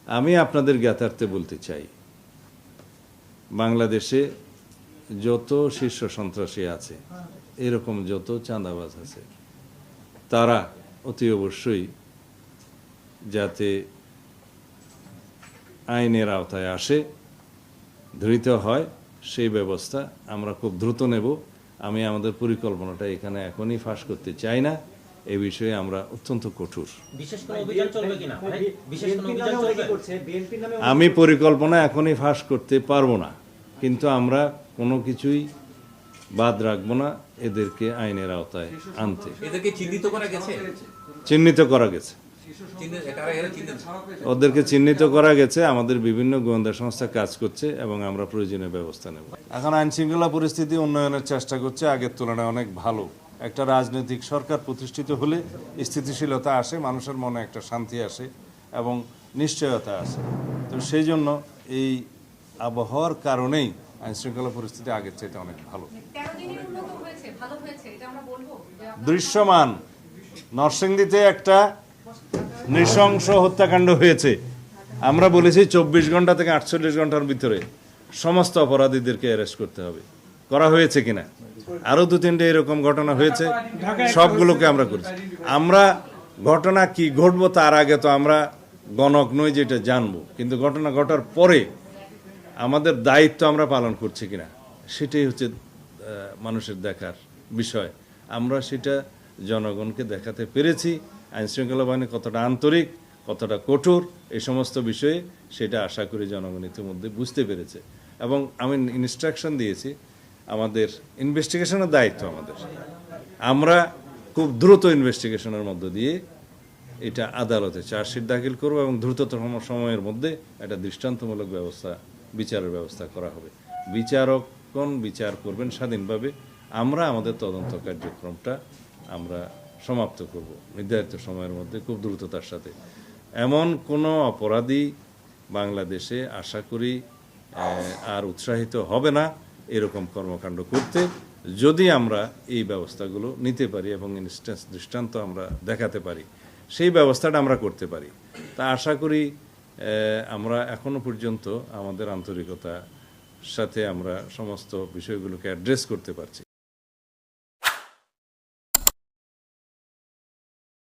আমি আপনাদের জ্ঞাতার্থে বলতে চাই, বাংলাদেশে যত শীর্ষ সন্ত্রাসী আছে, এরকম যত চাঁদাবাজ আছে, তারা অতি অবশ্যই যাতে আইনের আওতায় আসে, ধৃত হয়, সেই ব্যবস্থা আমরা খুব দ্রুত নেব। আমি আমাদের পরিকল্পনাটা এখানে এখনই ফাঁস করতে চাই না। এই বিষয়ে আমরা অত্যন্ত কঠোর। আমি পরিকল্পনা এখনই ফাঁস করতে পারবো না, কিন্তু আমরা কোনো কিছুই বাদ রাখবো না এদেরকে আইনের আওতায় আনতে। এদেরকে চিহ্নিত করা গেছে? চিহ্নিত করা গেছে, ওদেরকে চিহ্নিত করা গেছে। আমাদের বিভিন্ন গোয়েন্দা সংস্থা কাজ করছে এবং আমরা প্রয়োজনীয় ব্যবস্থা নেব। এখন আইন শৃঙ্খলা পরিস্থিতি উন্নয়নের চেষ্টা করছে, আগের তুলনায় অনেক ভালো। একটা রাজনৈতিক সরকার প্রতিষ্ঠিত হলে স্থিতিশীলতা আসে, মানুষের মনে একটা শান্তি আসে এবং নিশ্চয়তা আসে। তো সেই জন্য এই আবহাওয়ার কারণেই আইন শৃঙ্খলা পরিস্থিতি আগের চাইতে অনেক ভালো, দৃশ্যমান। নরসিংদীতে একটা নৃশংস হত্যাকাণ্ড হয়েছে। আমরা বলেছি 24 ঘন্টা থেকে 48 ঘন্টার ভিতরে সমস্ত অপরাধীদেরকে অ্যারেস্ট করতে হবে। করা হয়েছে কিনা? আরো 2-3টে এরকম ঘটনা হয়েছে, সবগুলোকে আমরা করেছি। আমরা ঘটনা কি ঘটবো তার আগে তো আমরা গণক নই যেটা জানবো, কিন্তু ঘটনা ঘটার পরে আমাদের দায়িত্ব আমরা পালন করছি কিনা সেটাই হচ্ছে মানুষের দেখার বিষয়। আমরা সেটা জনগণকে দেখাতে পেরেছি। আইন শৃঙ্খলা বাহিনী কতটা আন্তরিক, কতটা কঠোর, এই সমস্ত বিষয়ে সেটা আশা করি জনগণ ইতিমধ্যে বুঝতে পেরেছে। এবং আমি ইনস্ট্রাকশন দিয়েছি, আমাদের ইনভেস্টিগেশনের দায়িত্ব আমাদের। আমরা খুব দ্রুত ইনভেস্টিগেশনের মধ্য দিয়ে এটা আদালতে চার্জশিট দাখিল করব এবং দ্রুততম সময়ের মধ্যে একটা দৃষ্টান্তমূলক ব্যবস্থা, বিচারের ব্যবস্থা করা হবে। বিচারকগণ বিচার করবেন স্বাধীনভাবে। আমরা আমাদের তদন্ত কার্যক্রমটা আমরা সমাপ্ত করব নির্ধারিত সময়ের মধ্যে খুব দ্রুততার সাথে। এমন কোনো অপরাধী বাংলাদেশে আশা করি আর উৎসাহিত হবে না এরকম কর্মকাণ্ড করতে, যদি আমরা এই ব্যবস্থাগুলো নিতে পারি এবং দৃষ্টান্ত আমরা দেখাতে পারি, সেই ব্যবস্থাটা আমরা করতে পারি। তা আশা করি আমরা এখনো পর্যন্ত আমাদের আন্তরিকতার সাথে আমরা সমস্ত বিষয়গুলোকে অ্যাড্রেস করতে পারছি।